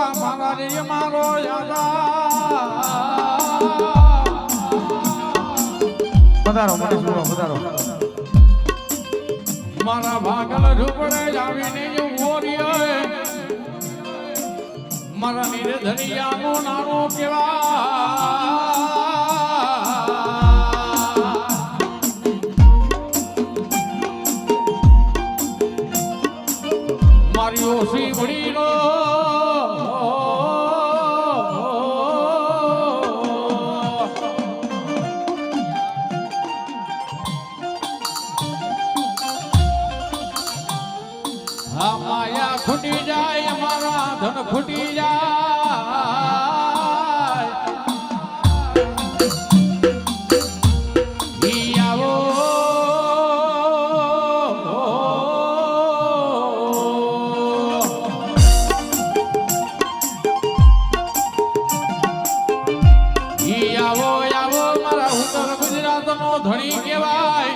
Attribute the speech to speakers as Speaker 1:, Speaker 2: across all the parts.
Speaker 1: ગોગા મારા મારો યાદા
Speaker 2: પધારો મને સુરો પધારો
Speaker 1: મારા ભાગલ ઝૂપડે જાવીને ઉભોરીએ મારા નિર્ધનિયાનું નાનું કેવા મારી ઓછી વડીલો હા માયા ખૂટી જાય મારા ધન ખૂટી જાય ઈ આવો ઈ આવો આવો મારા ઉત્તર ગુજરાતનો ધણી કહેવાય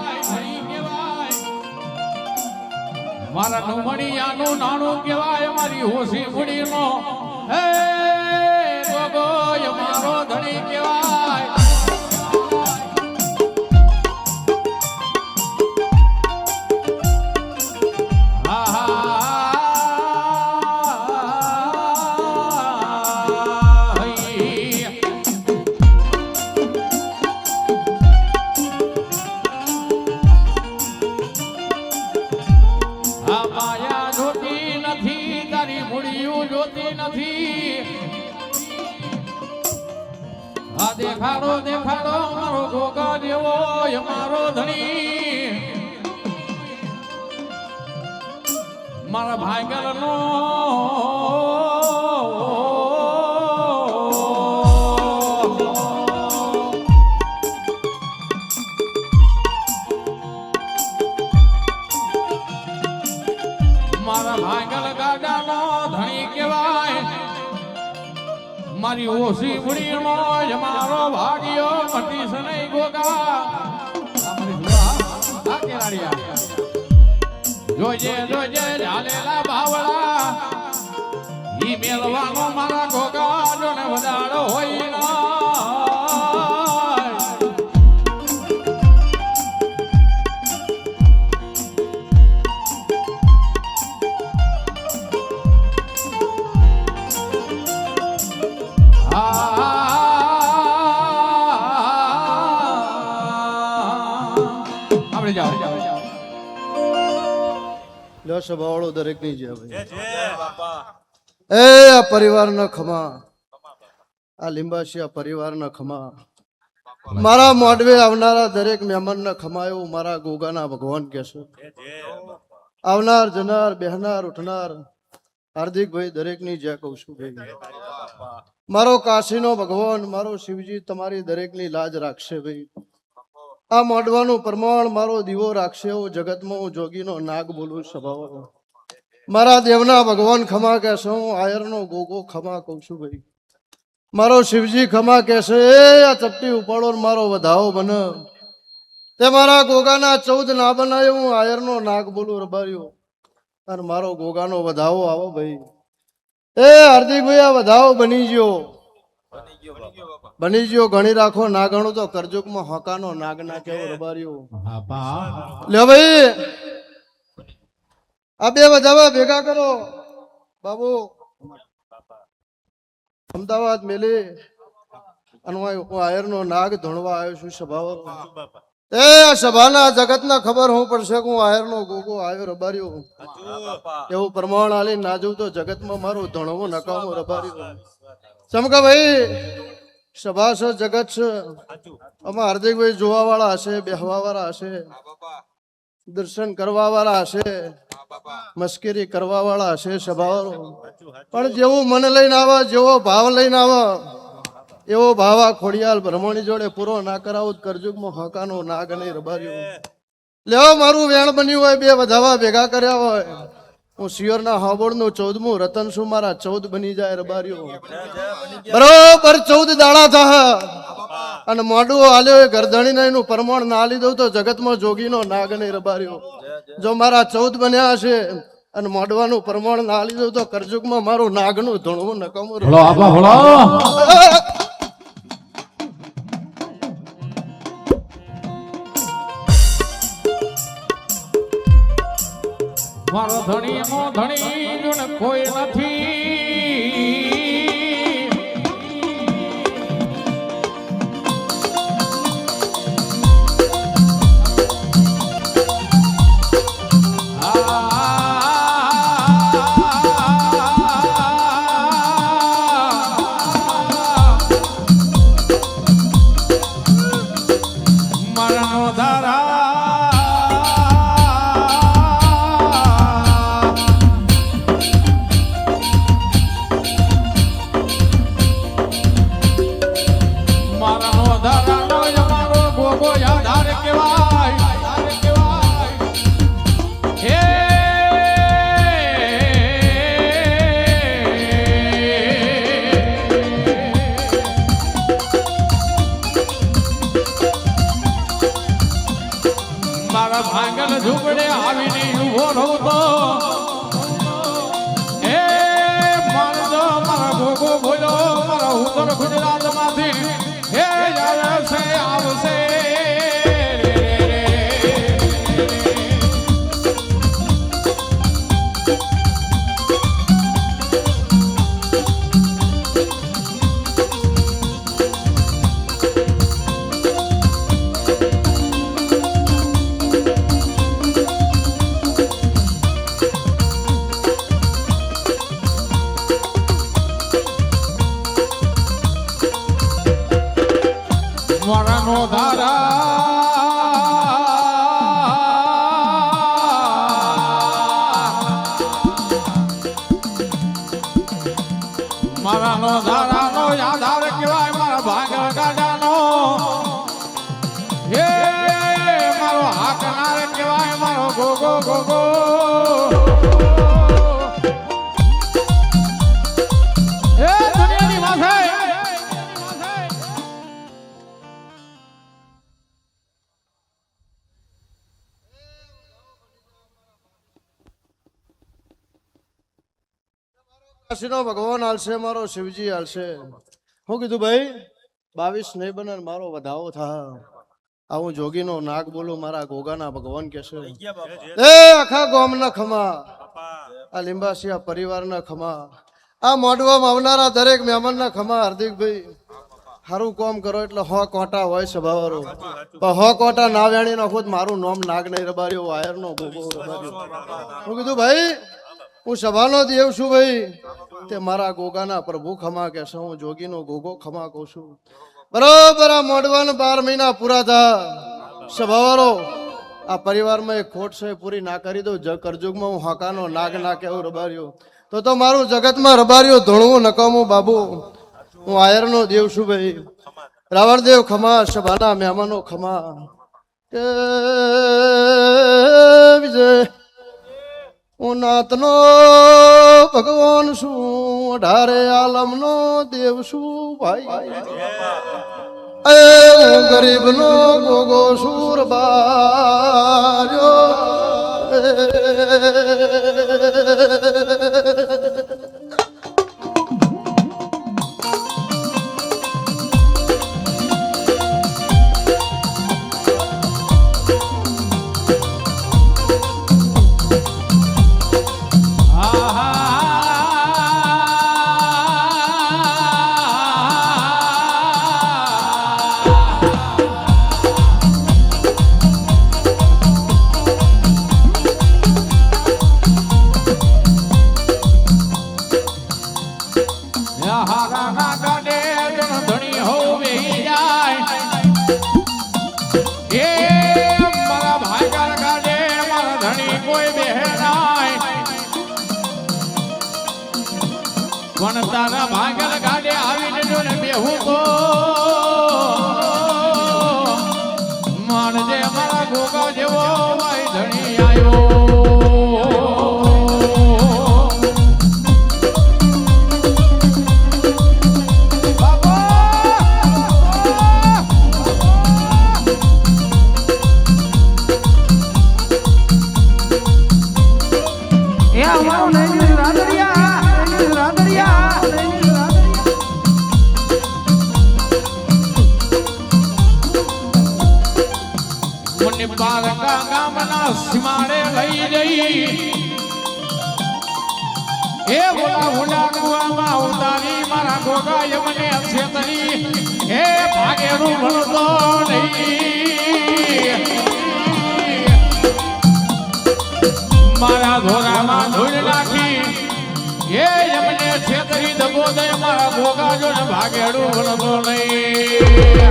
Speaker 1: મારા નુમણિયાનું નાનું કહેવાય મારી હોશી ફૂડીનો હે ગોગોય મારો ધણી કહેવાય દેખાડો દેખાડો મારો ગોગા જેવો મારો ધણી મારા ભાઈગલ નો મારા ભાઈગલ ગાડાનો ધણી કહેવાય મારી ઓછી ફૂડીનો મારો ભાગ્યો મટીશ નહીં ગોગા જોજે જોજે ઝાલેલા બાવળા ઈ મેલવાનો મારા ગોગા જોને વધારો હોય ના
Speaker 3: સભાવાળો દરેક ની છે એ આ પરિવારના ખમા આ લીંબાશિયા પરિવારના ખમા મારા મોઢવે આવનારા દરેક મહેમાનના ખમા એવું મારા ગોગાના ભગવાન કહેશે આવનાર જનાર બેહનાર ઉઠનાર હાર્દિકભાઈ દરેક ની જય કહું છું ભાઈ મારો કાશીનો ભગવાન મારો શિવજી તમારી દરેક ની લાજ રાખશે ભાઈ આ મોઢવાનું પ્રમાણ મારો દીવો રાખશે એવું જગતમાં હું જોગીનો નાગ બોલું સ્વભાવ મારા દેવના ભગવાન ખમા કહેશે હું આયરનો ગોગો ખમા કહું છું ભાઈ મારો શિવજી ખમા કહેશે આ ચપટી ઉપાડો મારો વધાવો બને તે મારા ગોગાના 14 ના બનાવ્યો હું આયરનો નાગ બોલું રબાર્યો અને મારો ગોગાનો વધાવો આવો ભાઈ એ હાર્દિકભાઈ આ વધાવો બની ગયો બની ગયો ગણી રાખો ના ગણો તો કરજુકમાં હોકાનો નાગ ના કેવો રબાર્યો લે ભાઈ આ બે વધાવા ભેગા કરો બાબુ અમદાવાદ મેલે આયર નો નાગ ધોણવા આવ્યો છું સભા એ સભાના જગતના ખબર હું પડશે કે હું આયર નો ગોગો આવ્યો રબાર્યો એવું પ્રમાણ આલી ના જવું તો જગતમાં મારું ધોણવો નકામો રબાર્યો ચમકા ભાઈ સભા છે જગત છે આમાં હાર્દિકભાઈ જોવા વાળા હશે બેહવા વાળા હશે દર્શન કરવા વાળા હશે મસ્કરી કરવા વાળા હશે સભાવાળો પણ જેવું મન લઈને આવે જેવો ભાવ લઈને આવે એવો ભાવા ખોડિયાલ બ્રહ્મણી જોડે પૂરો ના કરાવું કરજુગમાં હોકાનો નાગ નહીં રબાર્યો લેવા મારું વેણ બન્યું હોય બે વધાવા ભેગા કર્યા હોય હું શિયોરના હાબોળનું 14મું રતન છું મારા 14 બની જાય રબાર્યો બરોબર 14 દાડા થા અને મોઢું હાલ્યો ગરદણી એનું પ્રમાણ ના આલી દઉં તો જગતમાં જોગીનો નાગ નહીં રબાર્યો જો મારા 14 બન્યા હશે અને મોડવાનું પ્રમાણ ના લીધું તો કરજુગમાં મારું નાગનું ધણવું નકામું રહ્યું.
Speaker 1: ભલો આપા ભલો મારો ધણી નો ધણી જોને કોઈ નથી મારા ધારા મારા ભાંગલ ઝૂંપડે આવીને ઉભો રહું તો એ મારો મારા ભોગો બોલો મારા ઉત્તર ગુજરાતમાંથી હે આવશે આવશે મારાનો ધારાનો આધાર કહેવાય મારા ભાગલ ગાડાનો હે મારો હાકનાર કહેવાય મારો ગોગો ગોગો હે દુનિયાની માથે
Speaker 3: કાશીનો ભગવાન હાલશે મારો શિવજી હાલશે. હું કીધું ભાઈ 22 નહીં બને ને મારો વધાવો થા આ હું જોગીનો નાગ બોલું મારા ગોગાના ભગવાન કહેશે એ આખા ગામના ખમા આ લીંબાસિયા પરિવારના ખમા આ મોઢવામાં આવનારા દરેક મહેમાનના ખમા હાર્દિકભાઈ સારું કામ કરો એટલે 100 કોટા હોય સભાવાળો પણ 100 કોટા ના વેણી નાખો મારું નામ નાગ નહીં રબાર્યો વાયરનો ગોગો રબાર્યો. હું કીધું ભાઈ હું સભાનો દેવ છું ભાઈ તે મારા ગોગાના પ્રભુ ખમા કહેશે હું જોગીનો ગોગો ખમા કહું છું. બરોબર આ મોડવાના 12 મહિના પૂરા થા સભાવાળો આ પરિવારમાં એક ખોટ છે પૂરી ના કરી દઉં કરજુગમાં હું હાકાનો નાગ ના કેવું રબાર્યો તો મારું જગતમાં રબાર્યો ધોળવું નકામું બાબુ હું આયરનો દેવ છું ભાઈ. રાવણદેવ ખમા સભાના મહેમાનો ખમા કે વિજય હું નાથનો ભગવાન છું 18 આલમનો દેવ છું ભાઈ હું ગરીબનો ગોગો સુર બાર્યો પણ તારા ભાગલ ગાડે આવીને જો ને બેહું તો માનજે મારા ગોગા જેવો ભાઈ ધણી આવ્યો.
Speaker 1: સીમાડે લઈ જઈ એ બોલા હુલા કુવામાં ઉતારી મારા ગોગા યમને છેતરી હે ભાગેરું ભણતો નહીં મારા ધોરામાં ધૂળ નાખી એ યમને છેતરી દબો દે મારા ગોગા જો ને ભાગેરું ભણતો નહીં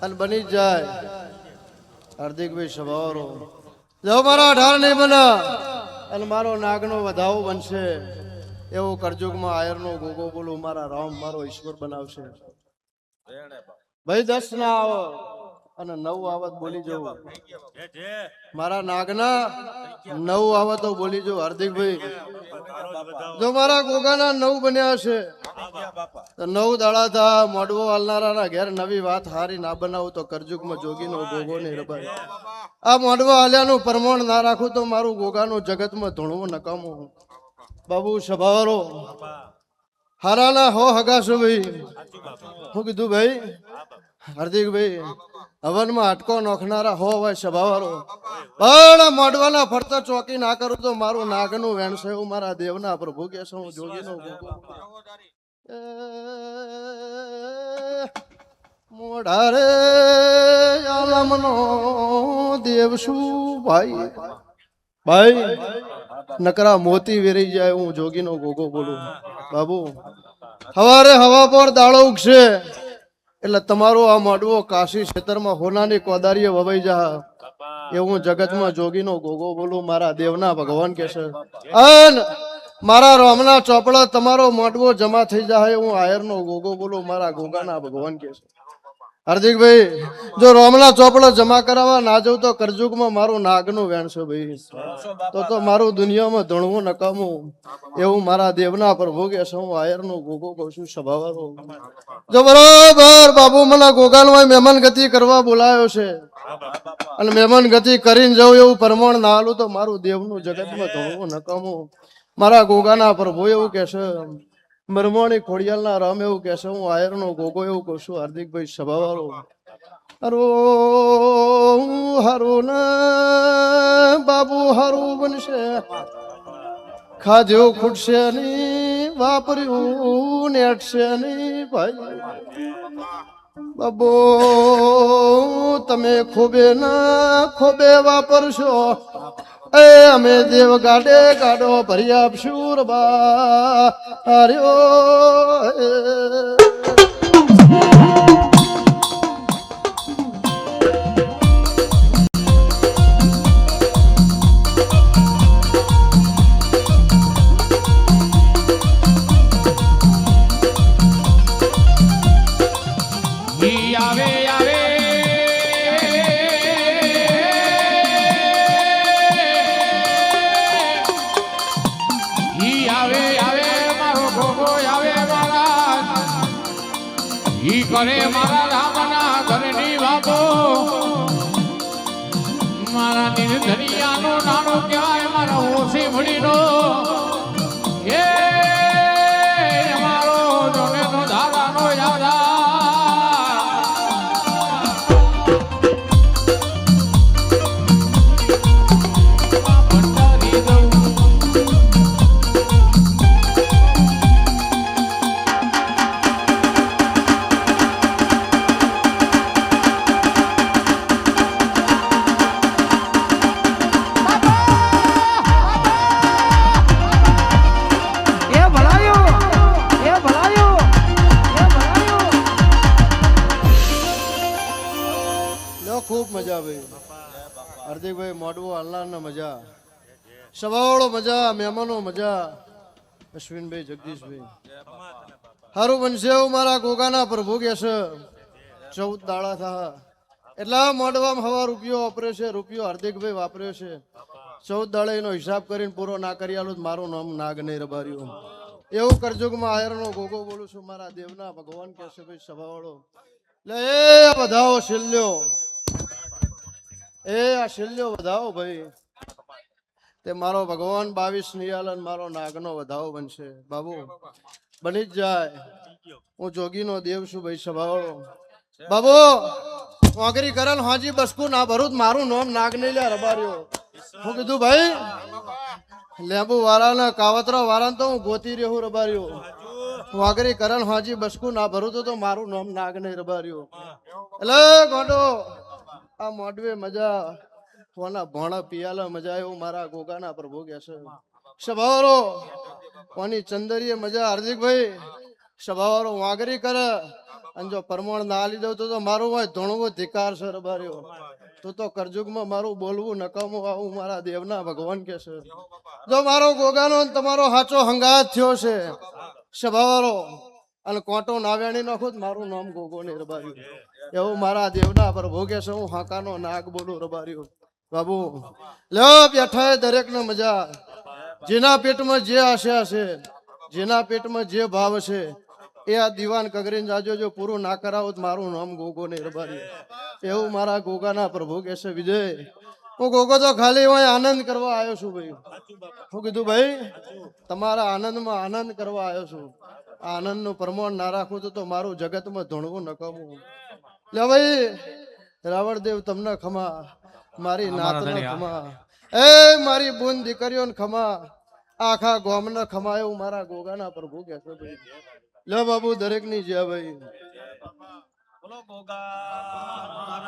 Speaker 3: અને બની જાય હાર્દિકભાઈ સવારો જો મારો 18 નહીં બના અને મારો નાગનો વધાવો બનશે એવો કરજુગમાં આયરનો ગોગો બોલું મારા રામ મારો ઈશ્વર બનાવશે ભાઈ 10 ના આવો અને 9 આવત બોલી જવું મારા નાગના 9 આવતો બોલી જવું હાર્દિકભાઈ જો મારા ગોગાના 9 બન્યા હશે તો 9 દાડા થા મોડવો હાલનારા ઘેર નવી વાત હારી ના બનાવું તો કરજુગમાં જોગીનો ગોગો નહીં રબાય આ મોડવો હાલ્યાનું પ્રમાણ ના રાખું તો મારું ગોગાનું જગતમાં ધૂણવું નકામું બાબુ સભાવારો હારાના હો હગાશો ભાઈ હું કીધું ભાઈ હાર્દિકભાઈ હવનમાં હટકો નોખનારા હો હોય સભાવારો પણ મોડવાના ફરતા ચોકી ના કરું તો મારું નાગનું વેણશે એવું મારા દેવના પ્રભુ કે છે હું જોગીનો ગોગો મોઢારે આલમનો દેવ શું ભાઈ ભાઈ નકરા મોતી વેરી જાય હું જોગીનો ગોગો બોલું બાબુ હવારે હવા પર દાડો ઉગશે એટલે તમારો આ મોડવો કાશી ક્ષેત્રમાં હોનાની કોદારીએ વવાઈ જા એવું જગતમાં જોગીનો ગોગો બોલું મારા દેવના ભગવાન કે છે અન મારા રોમના ચોપડા તમારો મોડવો જમા થઈ જાય હું આયરનો ગોગો બોલું મારા ગોગાના ભગવાન કે છે હાર્દિકભાઈ જો રોમના ચોપડા જમા કરાવવા ના જવું તો કરજુગમાં મારું નાગનું વેણશે ભાઈ તો મારું દુનિયામાં ધણવું નકામું એવું મારા દેવના પ્રભુ કે છે હું આયરનો ગોગો કહું છું સભાવારો જો બરોબર બાબુ મને ગોગાલમાં મહેમાન ગતિ કરવા બોલાયો છે અને મહેમાન ગતિ કરીને જવું એવું પ્રમાણ ના આલું તો મારું દેવનું જગતમાં ધણવું નકામું મારા ગોગાના પ્રભુ એવું કે છે મરમોણી ખોડિયાલના રામ એવું કે છે હું આયરનો ગોગો એવું કહું છું હાર્દિકભાઈ સભાવાળો હરો હારું ને બાબુ હારું બનશે ખાધ્યું ખૂટશે નહીં વાપર્યું નેટશે નહીં ભાઈ બાબો તમે ખોબે ના ખોબે વાપરશો એ અમે દેવ ગાડે ગાડો ભરી આપશું રબા હર્યો
Speaker 1: કરે મારા રામના ઘરની વાતો મારા નિર્ધનિયાનો નાનો કહેવાય મારા ઓછી ભણીનો એ મારો જોનેનો ધારાનો યાદા
Speaker 3: ખૂબ મજા આવે હાર્દિકભાઈ મોડવો હાલનારના મજા સવાળો મજા મહેમાનો મજા અશ્વિનભાઈ જગદીશભાઈ સારું બનશે એવું મારા ગોગાના પ્રભુ કે છે 14 દાડા થા એટલા મોડવામાં હવા રૂપિયો વાપર્યો છે રૂપિયો હાર્દિકભાઈ વાપર્યો છે 14 દાડા એનો હિસાબ કરીને પૂરો ના કરી આલો મારું નામ નાગ નહીં રબાર્યું એવું કરજુગમાં આયરનો ગોગો બોલું છું મારા દેવના ભગવાન કે છે ભાઈ સભાવાળો લે એ બધાઓ શિલ્યો એ આ શિલ્યો વધાવો ભાઈ તે મારો ભગવાન 22 નિયાલન મારો નાગનો વધાવો બનશે બાબુ બની જ જાય હું જોગીનો દેવ છું ભાઈ સભાવાળો બાબુ વાગરી કરન હાજી બસકુ ના ભરૂચ મારું નામ નાગ નહીં લે રબાર્યો હું કીધું ભાઈ લેબુ વાળાના કાવતરા વાળા તો હું ગોતી રહ્યો હું રબાર્યો વાગરી કરન હાજી બસકુ ના ભરું તો મારું નામ નાગ નહીં રબાર્યો એટલે ગોડો આ મોડવે મજા કોના ભોણા પિયાલા મજા એવું મારા ગોગાના પ્રભુ કે છે સભાવાળો કોની ચંદરીએ મજા હાર્દિકભાઈ સભાવાળો વાગરી કરે અને જો પરમાણ ના આલી દઉં તો મારું હોય ધોણવો ધિકાર છે રબાર્યો તો કરજુગમાં મારું બોલવું નકામું આવું મારા દેવના ભગવાન કે છે જો મારો ગોગાનો અને તમારો હાચો હંગાત થયો છે સભાવાળો અને કોટો નાવ્યાણી નાખો મારું નામ ગોગો ને રબાર્યું એવું મારા દેવના પ્રભુ કે છે હું હાકાનો નાગ બોલું રબાર્યું બાબુ લ્યો બેઠા દરેક ને મજા જેના પેટમાં જે આશા છે જેના પેટમાં જે ભાવ છે એ આ દીવાન કગરીને જાજો જો પૂરું ના કરાવો તો મારું નામ ગોગો ને રબાર્યું એવું મારા ગોગાના પ્રભુ કે છે વિજય હું ગોગો તો ખાલી હું આનંદ કરવા આવ્યો છું ભાઈ હું કીધું ભાઈ તમારા આનંદમાં આનંદ કરવા આવ્યો છું આનંદનું પ્રમાણ ના રાખું તો મારું જગતમાં ધૂણવું નકામું લે ભાઈ રાવણદેવ તમને ખમા મારી નાતને ખમા એ મારી બુન દીકરીઓને ખમા આખા ગામને ખમા એવું મારા ગોગાના પ્રભુ કે છે ભાઈ લે બાબુ દરેક ની જય ભાઈ
Speaker 4: બોલો ગોગા